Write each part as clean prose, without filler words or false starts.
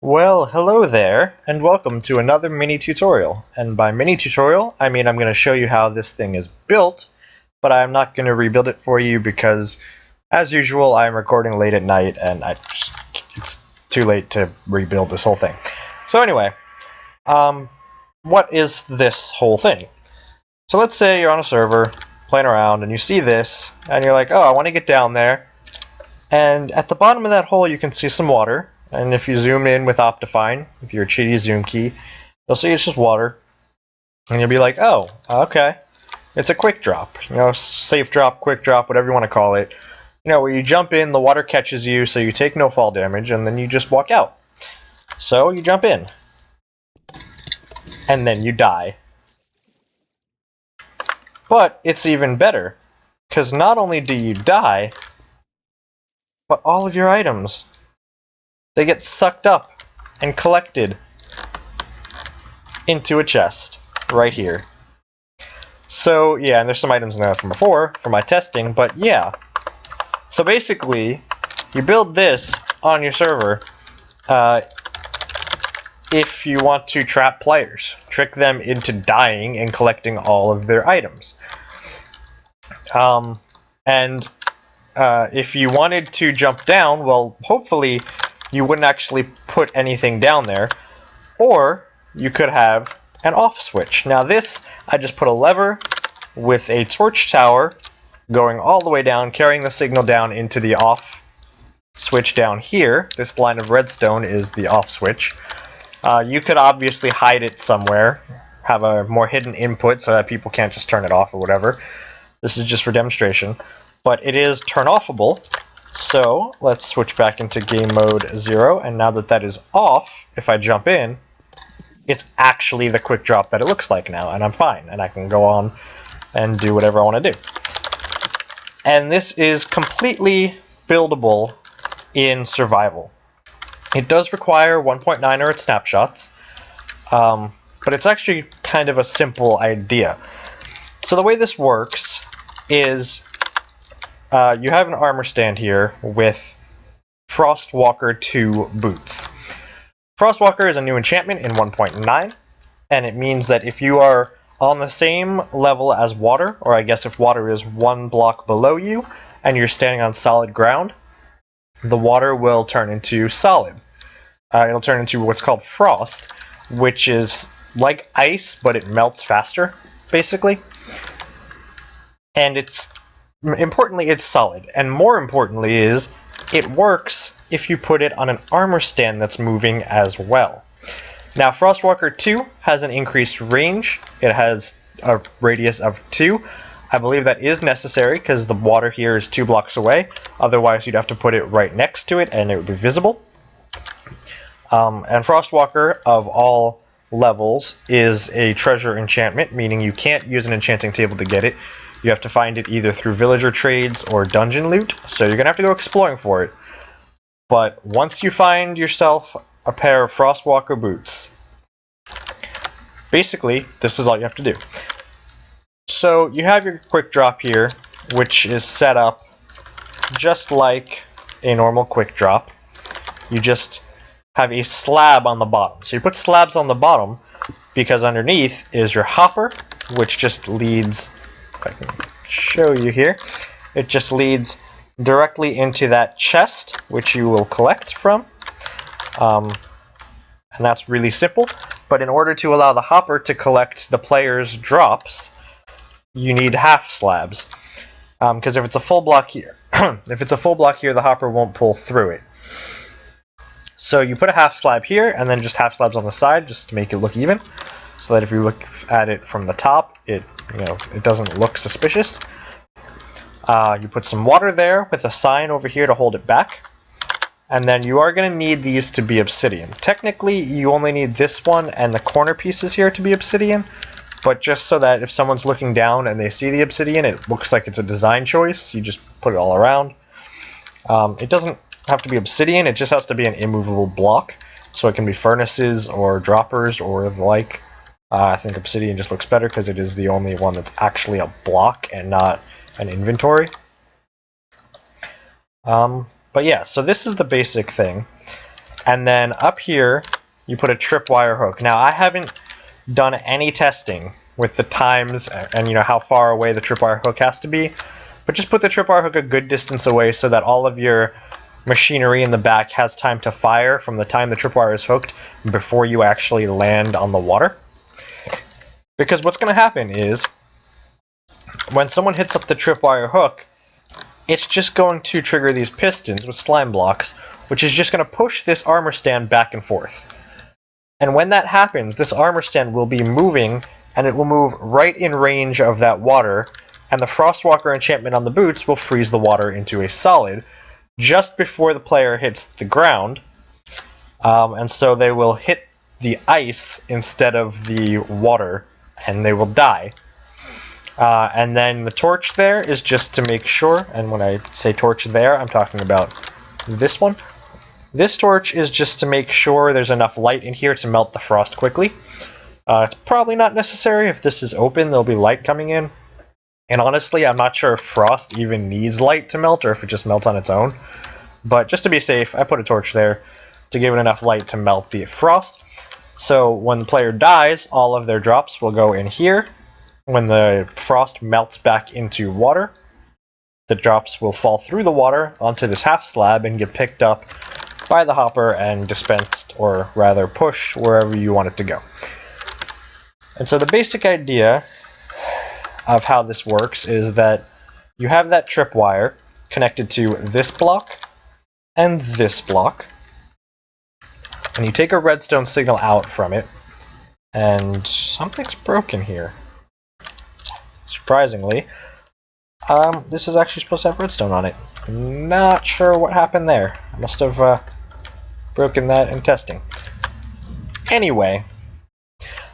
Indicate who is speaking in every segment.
Speaker 1: Well, hello there, and welcome to another mini tutorial. And by mini tutorial, I mean I'm going to show you how this thing is built, but I'm not going to rebuild it for you because, as usual, I'm recording late at night and it's too late to rebuild this whole thing. So anyway, what is this whole thing? So let's say you're on a server, playing around, and you see this, and you're like, oh, I want to get down there. And at the bottom of that hole you can see some water. And if you zoom in with Optifine, with your cheaty zoom key, you'll see it's just water. And you'll be like, oh, okay. It's a quick drop. Safe drop, quick drop, whatever you want to call it. Where you jump in, the water catches you, so you take no fall damage, and then you just walk out. So you jump in. And then you die. But it's even better, because not only do you die, but all of your items, they get sucked up and collected into a chest right here. So yeah, and there's some items in there from before for my testing, but yeah. So basically, you build this on your server if you want to trap players, trick them into dying and collecting all of their items. If you wanted to jump down, well, hopefully you wouldn't actually put anything down there, or you could have an off switch. Now this, I just put a lever with a torch tower going all the way down, carrying the signal down into the off switch down here. This line of redstone is the off switch. You could obviously hide it somewhere, have a more hidden input so that people can't just turn it off or whatever. This is just for demonstration, but it is turn offable. So let's switch back into game mode 0, and now that that is off, if I jump in, it's actually the quick drop that it looks like now, and I'm fine, and I can go on and do whatever I want to do. And this is completely buildable in survival. It does require 1.9 or its snapshots, but it's actually kind of a simple idea. So the way this works is you have an armor stand here with Frostwalker 2 boots. Frostwalker is a new enchantment in 1.9, and it means that if you are on the same level as water, or I guess if water is one block below you, and you're standing on solid ground, the water will turn into solid. It'll turn into what's called frost, which is like ice, but it melts faster, basically. And importantly, it's solid, and more importantly is it works if you put it on an armor stand that's moving as well. Now, Frostwalker 2 has an increased range. It has a radius of 2. I believe that is necessary because the water here is 2 blocks away. Otherwise, you'd have to put it right next to it and it would be visible. And Frostwalker, of all levels, is a treasure enchantment, meaning you can't use an enchanting table to get it. You have to find it either through villager trades or dungeon loot, so you're going to have to go exploring for it. But once you find yourself a pair of Frostwalker boots, basically, this is all you have to do. So you have your quick drop here, which is set up just like a normal quick drop. You just have a slab on the bottom. So you put slabs on the bottom because underneath is your hopper, which just leads, if I can show you here, it just leads directly into that chest, which you will collect from. And that's really simple. But in order to allow the hopper to collect the player's drops, you need half slabs. Because if it's a full block here, the hopper won't pull through it. So you put a half slab here, and then just half slabs on the side, just to make it look even, so that if you look at it from the top, it doesn't look suspicious. You put some water there with a sign over here to hold it back, and then you are going to need these to be obsidian. Technically, you only need this one and the corner pieces here to be obsidian, but just so that if someone's looking down and they see the obsidian, it looks like it's a design choice. You just put it all around. It doesn't have to be obsidian, it just has to be an immovable block, so it can be furnaces or droppers or the like. I think obsidian just looks better because it is the only one that's actually a block and not an inventory. But yeah, so this is the basic thing. And then up here, you put a tripwire hook. Now, I haven't done any testing with the times and how far away the tripwire hook has to be, but just put the tripwire hook a good distance away so that all of your machinery in the back has time to fire from the time the tripwire is hooked before you actually land on the water. Because what's going to happen is, when someone hits up the tripwire hook, it's just going to trigger these pistons with slime blocks, which is just going to push this armor stand back and forth. And when that happens, this armor stand will be moving, and it will move right in range of that water, and the Frostwalker enchantment on the boots will freeze the water into a solid just before the player hits the ground, and so they will hit the ice instead of the water, and they will die. And then the torch there is just to make sure, and when I say torch there, I'm talking about this one. This torch is just to make sure there's enough light in here to melt the frost quickly. It's probably not necessary. If this is open, there'll be light coming in. And honestly, I'm not sure if frost even needs light to melt or if it just melts on its own. But just to be safe, I put a torch there to give it enough light to melt the frost. So when the player dies, all of their drops will go in here. When the frost melts back into water, the drops will fall through the water onto this half slab and get picked up by the hopper and dispensed, or rather pushed, wherever you want it to go. And so the basic idea of how this works is that you have that tripwire connected to this block and this block, and you take a redstone signal out from it, and something's broken here. Surprisingly, this is actually supposed to have redstone on it. Not sure what happened there. I must have broken that in testing. Anyway,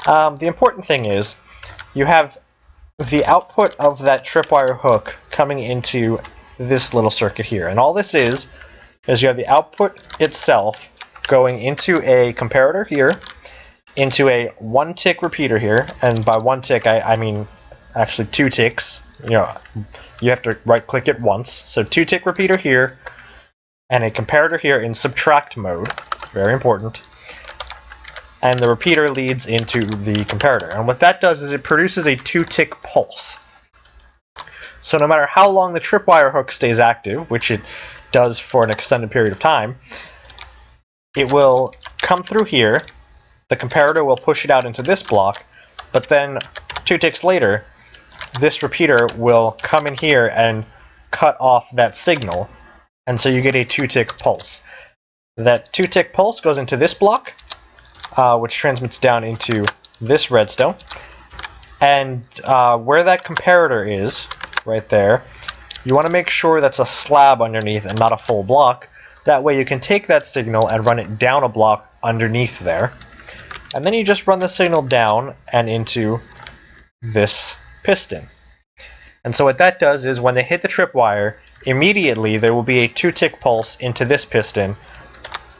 Speaker 1: the important thing is you have the output of that tripwire hook coming into this little circuit here. And all this is you have the output itself going into a comparator here, into a 1-tick repeater here, and by 1 tick I mean actually 2 ticks. You have to right click it once. So 2-tick repeater here, and a comparator here in subtract mode. Very important. And the repeater leads into the comparator. And what that does is it produces a 2-tick pulse. So no matter how long the tripwire hook stays active, which it does for an extended period of time, it will come through here, the comparator will push it out into this block, but then 2 ticks later, this repeater will come in here and cut off that signal, and so you get a 2-tick pulse. That 2-tick pulse goes into this block, which transmits down into this redstone, and where that comparator is, right there, you want to make sure that's a slab underneath and not a full block. That way you can take that signal and run it down a block underneath there, and then you just run the signal down and into this piston. And so what that does is when they hit the tripwire, immediately there will be a 2-tick pulse into this piston,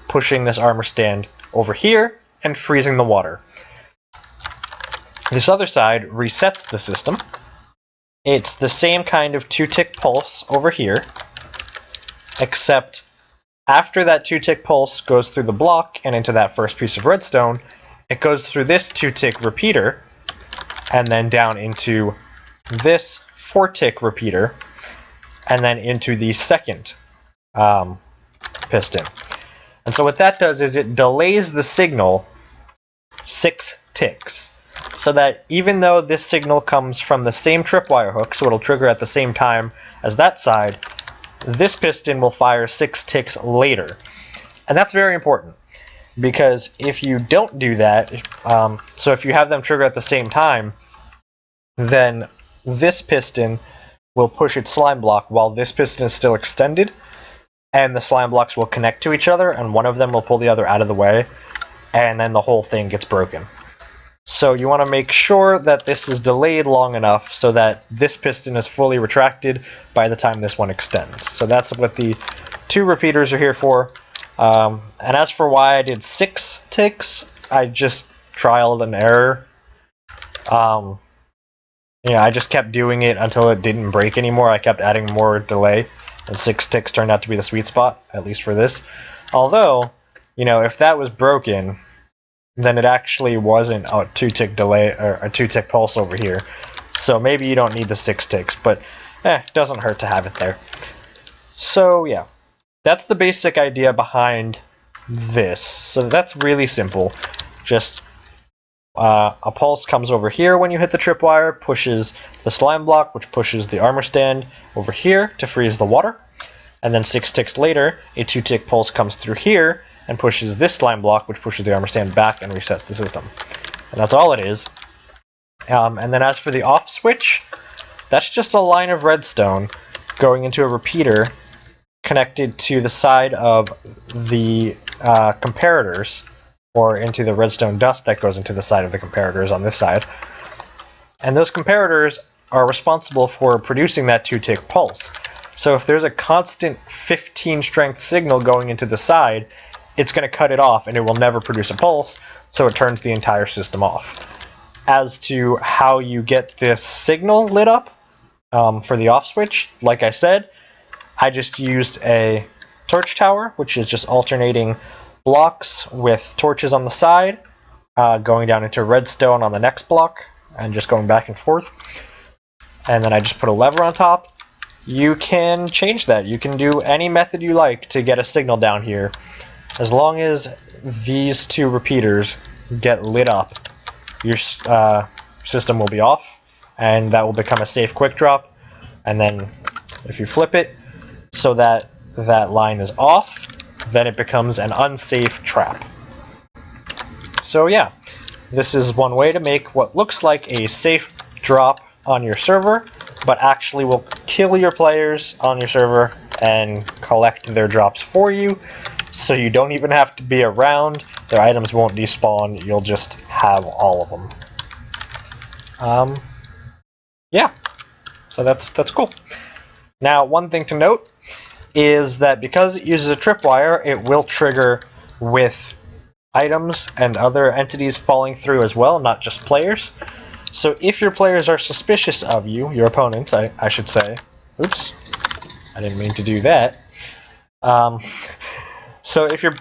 Speaker 1: pushing this armor stand over here and freezing the water. This other side resets the system. It's the same kind of 2-tick pulse over here, except after that 2-tick pulse goes through the block and into that first piece of redstone, it goes through this 2-tick repeater and then down into this 4-tick repeater and then into the second piston. And so what that does is it delays the signal 6 ticks, so that even though this signal comes from the same tripwire hook, so it'll trigger at the same time as that side, this piston will fire 6 ticks later. And that's very important, because if you don't do that, so if you have them trigger at the same time, then this piston will push its slime block while this piston is still extended, and the slime blocks will connect to each other, and one of them will pull the other out of the way, and then the whole thing gets broken. So you want to make sure that this is delayed long enough so that this piston is fully retracted by the time this one extends. So that's what the 2 repeaters are here for. And as for why I did 6 ticks, I just trialed and error. I just kept doing it until it didn't break anymore. I kept adding more delay, and 6 ticks turned out to be the sweet spot, at least for this. Although, you know, if that was broken, then it actually wasn't a 2-tick delay or a 2-tick pulse over here. So maybe you don't need the 6 ticks, but it doesn't hurt to have it there. So yeah, that's the basic idea behind this. So that's really simple. Just a pulse comes over here when you hit the tripwire, pushes the slime block, which pushes the armor stand over here to freeze the water. And then 6 ticks later, a 2-tick pulse comes through here and pushes this slime block, which pushes the armor stand back and resets the system. And that's all it is. And then as for the off switch, that's just a line of redstone going into a repeater connected to the side of the comparators, or into the redstone dust that goes into the side of the comparators on this side. And those comparators are responsible for producing that 2-tick pulse. So if there's a constant 15 strength signal going into the side, it's going to cut it off and it will never produce a pulse, so it turns the entire system off. As to how you get this signal lit up for the off switch, like I said, I just used a torch tower, which is just alternating blocks with torches on the side, going down into redstone on the next block, and just going back and forth. And then I just put a lever on top. You can change that. You can do any method you like to get a signal down here. As long as these 2 repeaters get lit up, your system will be off, and that will become a safe quick drop. And then if you flip it so that that line is off, then it becomes an unsafe trap. So yeah, this is one way to make what looks like a safe drop on your server, but actually will kill your players on your server and collect their drops for you, so you don't even have to be around. Their items won't despawn, you'll just have all of them. Yeah, so that's cool. Now, one thing to note is that because it uses a tripwire, it will trigger with items and other entities falling through as well, not just players. So if your players are suspicious of you, your opponents, I should say. Oops, I didn't mean to do that. So if your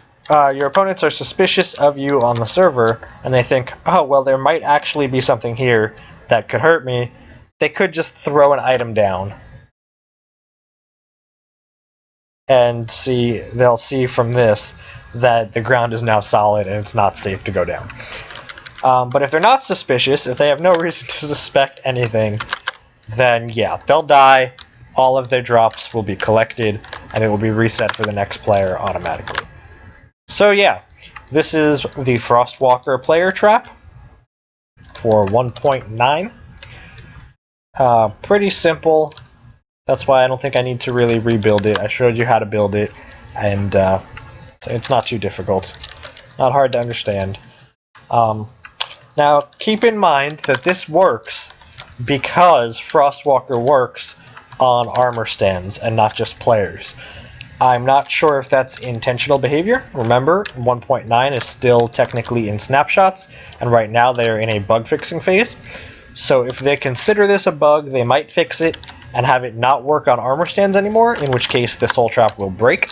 Speaker 1: opponents are suspicious of you on the server, and they think, oh, well, there might actually be something here that could hurt me, they could just throw an item down. And they'll see from this that the ground is now solid and it's not safe to go down. But if they're not suspicious, if they have no reason to suspect anything, then yeah, they'll die, all of their drops will be collected, and it will be reset for the next player automatically. So yeah, this is the Frostwalker player trap for 1.9. Pretty simple. That's why I don't think I need to really rebuild it. I showed you how to build it, and it's not too difficult. Not hard to understand. Now, keep in mind that this works because Frostwalker works on armor stands and not just players. I'm not sure if that's intentional behavior. Remember, 1.9 is still technically in snapshots, and right now they're in a bug fixing phase. So if they consider this a bug, they might fix it and have it not work on armor stands anymore, in which case this whole trap will break.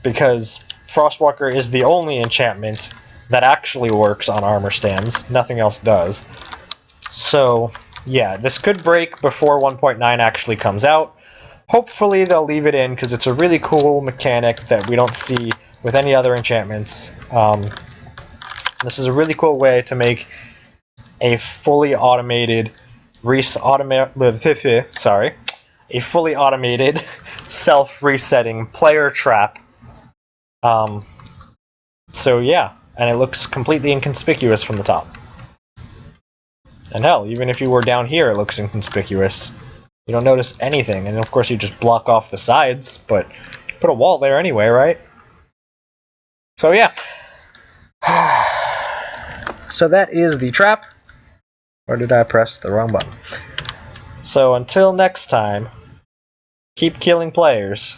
Speaker 1: Because Frostwalker is the only enchantment that actually works on armor stands. Nothing else does. So yeah, this could break before 1.9 actually comes out. Hopefully they'll leave it in, because it's a really cool mechanic that we don't see with any other enchantments. This is a really cool way to make a fully automated self-resetting player trap. So yeah, and it looks completely inconspicuous from the top. And hell, even if you were down here, it looks inconspicuous. You don't notice anything, and of course you just block off the sides, but you put a wall there anyway, right? So yeah. So that is the trap. Or did I press the wrong button? So until next time, keep killing players.